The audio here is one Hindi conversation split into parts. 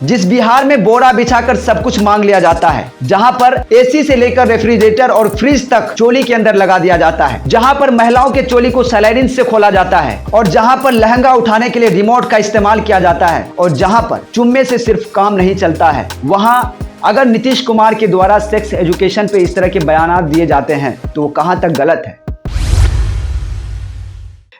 जिस बिहार में बोरा बिछाकर सब कुछ मांग लिया जाता है, जहां पर एसी से लेकर रेफ्रिजरेटर और फ्रिज तक चोली के अंदर लगा दिया जाता है, जहां पर महिलाओं के चोली को सलाइन से खोला जाता है और जहां पर लहंगा उठाने के लिए रिमोट का इस्तेमाल किया जाता है और जहां पर चुम्मे से सिर्फ काम नहीं चलता है, वहां अगर नीतीश कुमार के द्वारा सेक्स एजुकेशन पे इस तरह के बयान दिए जाते हैं तो वो कहां तक गलत है।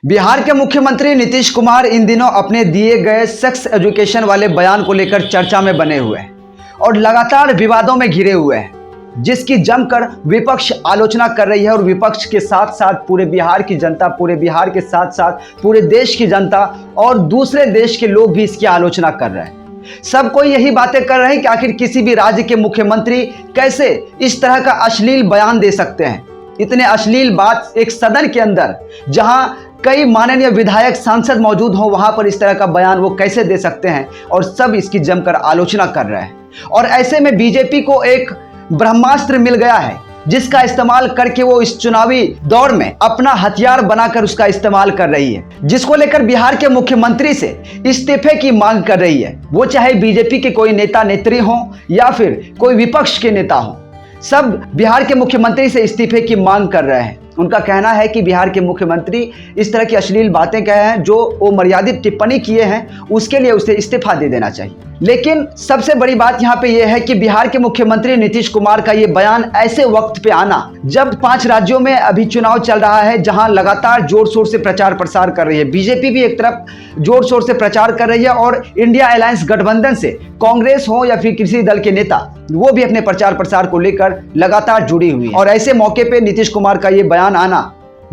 बिहार के मुख्यमंत्री नीतीश कुमार इन दिनों अपने दिए गए सेक्स एजुकेशन वाले बयान को लेकर चर्चा में बने हुए हैं और लगातार विवादों में घिरे हुए हैं, जिसकी जमकर विपक्ष आलोचना कर रही है और विपक्ष के साथ साथ पूरे बिहार की जनता, पूरे बिहार के साथ साथ पूरे देश की जनता और दूसरे देश के लोग भी इसकी आलोचना कर रहे हैं। सब कोई यही बातें कर रहे हैं कि आखिर किसी भी राज्य के मुख्यमंत्री कैसे इस तरह का अश्लील बयान दे सकते हैं। इतने अश्लील बात एक सदन के अंदर जहां कई माननीय विधायक सांसद मौजूद हों, वहां पर इस तरह का बयान वो कैसे दे सकते हैं और सब इसकी जमकर आलोचना कर रहे हैं। और ऐसे में बीजेपी को एक ब्रह्मास्त्र मिल गया है जिसका इस्तेमाल करके वो इस चुनावी दौर में अपना हथियार बनाकर उसका इस्तेमाल कर रही है, जिसको लेकर बिहार के मुख्यमंत्री से इस्तीफे की मांग कर रही है। वो चाहे बीजेपी के कोई नेता नेत्री हो या फिर कोई विपक्ष के नेता हो, सब बिहार के मुख्यमंत्री से इस्तीफे की मांग कर रहे हैं। उनका कहना है कि बिहार के मुख्यमंत्री इस तरह की अश्लील बातें कहे हैं, जो वो मर्यादित टिप्पणी किए हैं, उसके लिए उसे इस्तीफा दे देना चाहिए। लेकिन सबसे बड़ी बात यहाँ पे यह है कि बिहार के मुख्यमंत्री नीतीश कुमार का ये बयान ऐसे वक्त पे आना जब 5 राज्यों में अभी चुनाव चल रहा है, जहां लगातार जोर शोर से प्रचार प्रसार कर रही है। बीजेपी भी एक तरफ जोर शोर से प्रचार कर रही है और इंडिया अलायंस गठबंधन से कांग्रेस हो या फिर किसी दल के नेता, वो भी अपने प्रचार प्रसार को लेकर लगातार जुड़ी हुई है। और ऐसे मौके पे नीतीश कुमार का ये बयान आना,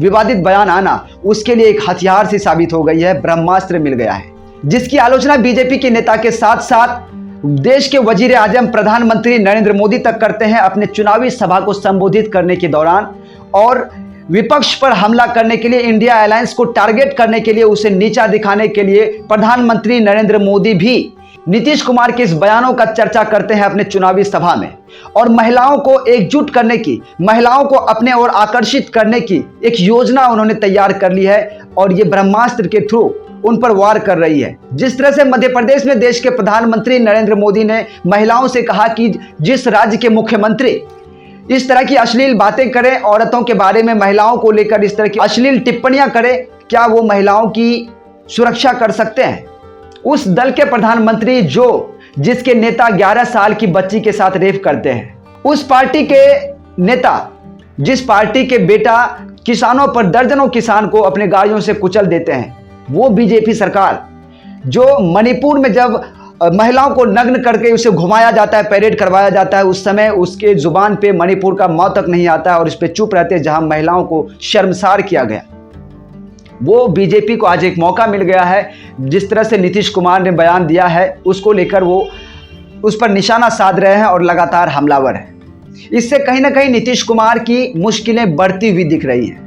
विवादित बयान आना, उसके लिए एक हथियार से साबित हो गई है, ब्रह्मास्त्र मिल गया है, जिसकी आलोचना बीजेपी के नेता के साथ साथ देश के वजीर आजम प्रधानमंत्री नरेंद्र मोदी तक करते हैं अपने चुनावी सभा को संबोधित करने के दौरान। और विपक्ष पर हमला करने के लिए, इंडिया अलायंस को टारगेट करने के लिए, उसे नीचा दिखाने के लिए प्रधानमंत्री नरेंद्र मोदी भी नीतीश कुमार के इस बयानों का चर्चा करते हैं अपने चुनावी सभा में। और महिलाओं को एकजुट करने की, महिलाओं को अपने ओर आकर्षित करने की एक योजना उन्होंने तैयार कर ली है और ये ब्रह्मास्त्र के थ्रू उन पर वार कर रही है। जिस तरह से मध्य प्रदेश में देश के प्रधानमंत्री नरेंद्र मोदी ने महिलाओं से कहा कि जिस राज्य के मुख्यमंत्री इस तरह की अश्लील बातें करें, औरतों के बारे में, महिलाओं को लेकर इस तरह की अश्लील टिप्पणियां करें, क्या वो महिलाओं की सुरक्षा कर सकते हैं? उस दल के प्रधानमंत्री जिसके नेता 11 साल की बच्ची के साथ रेप करते हैं, उस पार्टी के नेता जिस पार्टी के बेटा किसानों पर, दर्जनों किसान को अपने गाड़ियों से कुचल देते हैं, वो बीजेपी सरकार जो मणिपुर में जब महिलाओं को नग्न करके उसे घुमाया जाता है, पैरेड करवाया जाता है, उस समय उसके जुबान पे मणिपुर का मौ तक नहीं आता है और इस पे चुप रहते हैं, जहां महिलाओं को शर्मसार किया गया। वो बीजेपी को आज एक मौका मिल गया है। जिस तरह से नीतीश कुमार ने बयान दिया है, उसको लेकर वो उस पर निशाना साध रहे हैं और लगातार हमलावर हैं। इससे कहीं ना कहीं नीतीश कुमार की मुश्किलें बढ़ती हुई दिख रही हैं।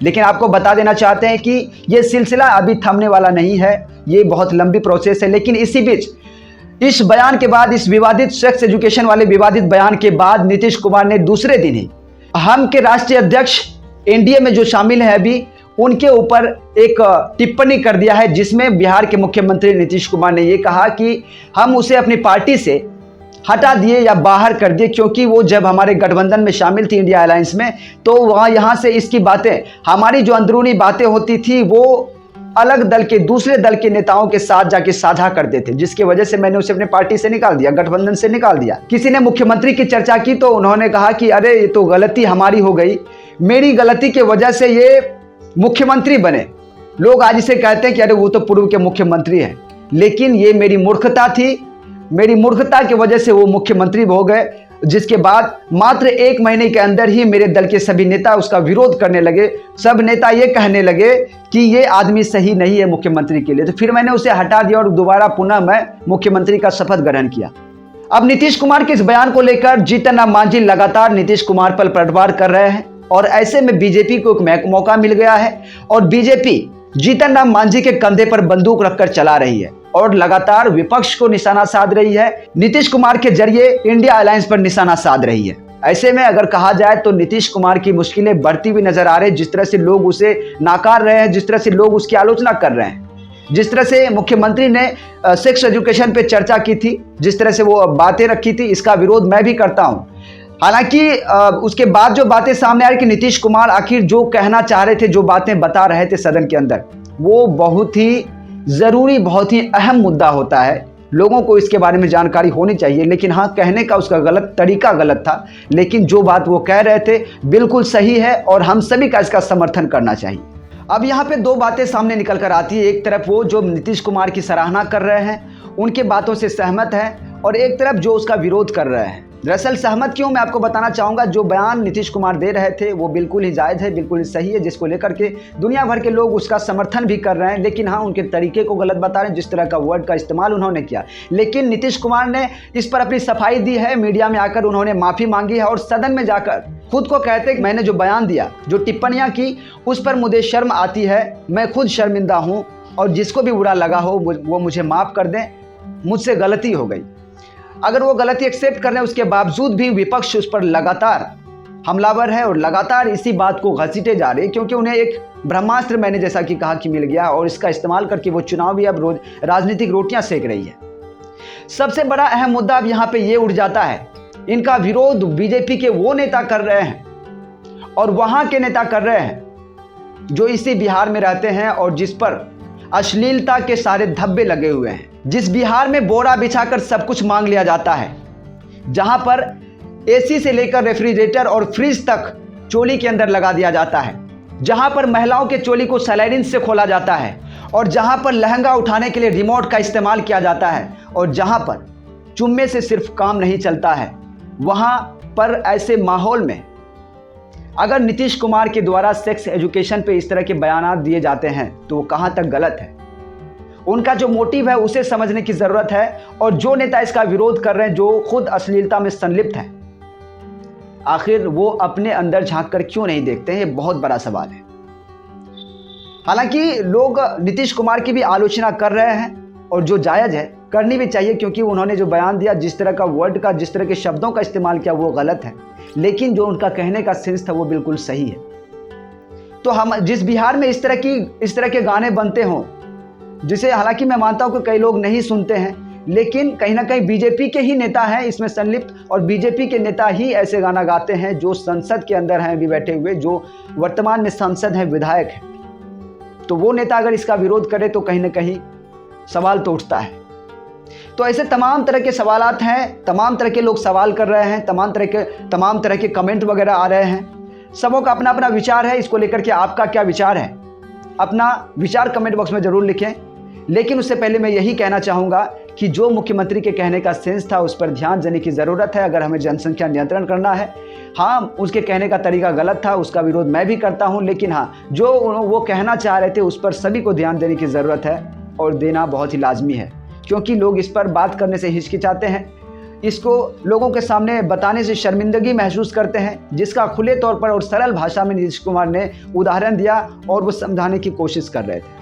लेकिन आपको बता देना चाहते हैं कि ये सिलसिला अभी थमने वाला नहीं है, ये बहुत लंबी प्रोसेस है। लेकिन इसी बीच इस बयान के बाद, इस विवादित सेक्स एजुकेशन वाले विवादित बयान के बाद, नीतीश कुमार ने दूसरे दिन ही हम के राष्ट्रीय अध्यक्ष एनडीए में जो शामिल है अभी, उनके ऊपर एक टिप्पणी कर दिया है, जिसमें बिहार के मुख्यमंत्री नीतीश कुमार ने ये कहा कि हम उसे अपनी पार्टी से हटा दिए या बाहर कर दिए, क्योंकि वो जब हमारे गठबंधन में शामिल थी, इंडिया अलायंस में, तो वहाँ यहाँ से इसकी बातें, हमारी जो अंदरूनी बातें होती थी, वो अलग दल के, दूसरे दल के नेताओं के साथ जाके साझा करते थे, जिसकी वजह से मैंने उसे अपने पार्टी से निकाल दिया, गठबंधन से निकाल दिया। किसी ने मुख्यमंत्री की चर्चा की तो उन्होंने कहा कि अरे ये तो गलती हमारी हो गई, मेरी गलती की वजह से ये मुख्यमंत्री बने। लोग आज इसे कहते हैं कि अरे वो तो पूर्व के मुख्यमंत्री हैं, लेकिन ये मेरी मूर्खता थी, मेरी मूर्खता की वजह से वो मुख्यमंत्री हो गए, जिसके बाद मात्र 1 महीने के अंदर ही मेरे दल के सभी नेता उसका विरोध करने लगे। सब नेता ये कहने लगे कि ये आदमी सही नहीं है मुख्यमंत्री के लिए। तो फिर मैंने उसे हटा दिया और दोबारा पुनः मैं मुख्यमंत्री का शपथ ग्रहण किया। अब नीतीश कुमार के इस बयान को लेकर जीतन राम मांझी लगातार नीतीश कुमार पर पलटवार कर रहे हैं और ऐसे में बीजेपी को एक मौका मिल गया है और बीजेपी जीतन राम मांझी के कंधे पर बंदूक रखकर चला रही है और लगातार विपक्ष को निशाना साध रही है, नीतीश कुमार के जरिए इंडिया अलायंस पर निशाना साध रही है। ऐसे में अगर कहा जाए तो नीतीश कुमार की मुश्किलें बढ़ती हुई नजर आ रही है। जिस तरह से लोग उसे नाकार रहे हैं, जिस तरह से लोग उसकी आलोचना कर रहे हैं, जिस तरह से मुख्यमंत्री ने सेक्स एजुकेशन पे चर्चा की थी, जिस तरह से वो बातें रखी थी, इसका विरोध मैं भी करता हूं। हालांकि उसके बाद जो बातें सामने आ रही कि नीतीश कुमार आखिर जो कहना चाह रहे थे, जो बातें बता रहे थे सदन के अंदर, वो बहुत ही ज़रूरी, बहुत ही अहम मुद्दा होता है। लोगों को इसके बारे में जानकारी होनी चाहिए। लेकिन हाँ, कहने का उसका गलत तरीका गलत था, लेकिन जो बात वो कह रहे थे बिल्कुल सही है और हम सभी का इसका समर्थन करना चाहिए। अब यहाँ पे दो बातें सामने निकल कर आती है। एक तरफ वो जो नीतीश कुमार की सराहना कर रहे हैं, उनके बातों से सहमत हैं, और एक तरफ जो उसका विरोध कर रहे हैं। दरअसल सहमत क्यों, मैं आपको बताना चाहूँगा। जो बयान नीतीश कुमार दे रहे थे वो बिल्कुल ही जायज़ है, बिल्कुल ही सही है, जिसको लेकर के दुनिया भर के लोग उसका समर्थन भी कर रहे हैं। लेकिन हाँ, उनके तरीके को गलत बता रहे हैं, जिस तरह का वर्ड का इस्तेमाल उन्होंने किया। लेकिन नीतीश कुमार ने इस पर अपनी सफाई दी है, मीडिया में आकर उन्होंने माफ़ी मांगी है और सदन में जाकर खुद को कहते कि मैंने जो बयान दिया, जो टिप्पणियाँ की, उस पर मुझे शर्म आती है, मैं खुद शर्मिंदा हूँ, और जिसको भी बुरा लगा हो वो मुझे माफ़ कर दें, मुझसे गलती हो गई। अगर वो गलती एक्सेप्ट कर रहे हैं, उसके बावजूद भी विपक्ष उस पर लगातार हमलावर है और लगातार इसी बात को घसीटे जा रहे हैं, क्योंकि उन्हें एक ब्रह्मास्त्र, मैंने जैसा कि कहा, कि मिल गया, और इसका इस्तेमाल करके वो चुनाव भी अब रोज राजनीतिक रोटियां सेक रही है। सबसे बड़ा अहम मुद्दा अब यहाँ पे ये उठ जाता है, इनका विरोध बीजेपी के वो नेता कर रहे हैं और वहां के नेता कर रहे हैं जो इसी बिहार में रहते हैं और जिस पर अश्लीलता के सारे धब्बे लगे हुए हैं। जिस बिहार में बोरा बिछाकर सब कुछ मांग लिया जाता है, जहां पर एसी से लेकर रेफ्रिजरेटर और फ्रिज तक चोली के अंदर लगा दिया जाता है, जहां पर महिलाओं के चोली को सलाइडिन से खोला जाता है, और जहां पर लहंगा उठाने के लिए रिमोट का इस्तेमाल किया जाता है, और जहां पर चुम्मे से सिर्फ काम नहीं चलता है, वहां पर ऐसे माहौल में अगर नीतीश कुमार के द्वारा सेक्स एजुकेशन पे इस तरह के बयान दिए जाते हैं तो वो कहां तक गलत है। उनका जो मोटिव है उसे समझने की ज़रूरत है, और जो नेता इसका विरोध कर रहे हैं, जो खुद अश्लीलता में संलिप्त हैं, आखिर वो अपने अंदर झांक कर क्यों नहीं देखते हैं, ये बहुत बड़ा सवाल है। हालांकि लोग नीतीश कुमार की भी आलोचना कर रहे हैं, और जो जायज़ है, करनी भी चाहिए, क्योंकि उन्होंने जो बयान दिया, जिस तरह का वर्ड का, जिस तरह के शब्दों का इस्तेमाल किया, वो गलत है। लेकिन जो उनका कहने का सेंस था वो बिल्कुल सही है। तो हम जिस बिहार में इस तरह के गाने बनते हों, जिसे हालांकि मैं मानता हूं कि कई लोग नहीं सुनते हैं, लेकिन कहीं ना कहीं बीजेपी के ही नेता हैं इसमें संलिप्त, और बीजेपी के नेता ही ऐसे गाना गाते हैं जो संसद के अंदर हैं अभी बैठे हुए, जो वर्तमान में सांसद हैं, विधायक हैं। तो वो नेता अगर इसका विरोध करे तो कहीं ना कहीं सवाल तो उठता है। तो ऐसे तमाम तरह के सवालात हैं, तमाम तरह के लोग सवाल कर रहे हैं, तमाम तरह के कमेंट वगैरह आ रहे हैं। सबों का अपना अपना विचार है। इसको लेकर के आपका क्या विचार है, अपना विचार कमेंट बॉक्स में ज़रूर लिखें। लेकिन उससे पहले मैं यही कहना चाहूँगा कि जो मुख्यमंत्री के कहने का सेंस था उस पर ध्यान देने की ज़रूरत है। अगर हमें जनसंख्या नियंत्रण करना है, हाँ, उसके कहने का तरीका गलत था, उसका विरोध मैं भी करता हूँ, लेकिन हाँ, जो वो कहना चाह रहे थे उस पर सभी को ध्यान देने की ज़रूरत है, और देना बहुत ही लाजमी है, क्योंकि लोग इस पर बात करने से हिचकिचाते हैं, इसको लोगों के सामने बताने से शर्मिंदगी महसूस करते हैं, जिसका खुले तौर पर और सरल भाषा में नीतीश कुमार ने उदाहरण दिया और वो समझाने की कोशिश कर रहे थे।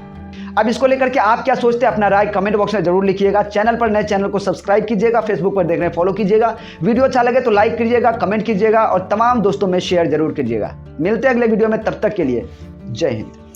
अब इसको लेकर के आप क्या सोचते हैं, अपना राय कमेंट बॉक्स में जरूर लिखिएगा। चैनल पर नए, चैनल को सब्सक्राइब कीजिएगा, फेसबुक पर देख रहे हैं फॉलो कीजिएगा, वीडियो अच्छा लगे तो लाइक कीजिएगा, कमेंट कीजिएगा, और तमाम दोस्तों में शेयर जरूर कीजिएगा। मिलते हैं अगले वीडियो में, तब तक के लिए जय हिंद।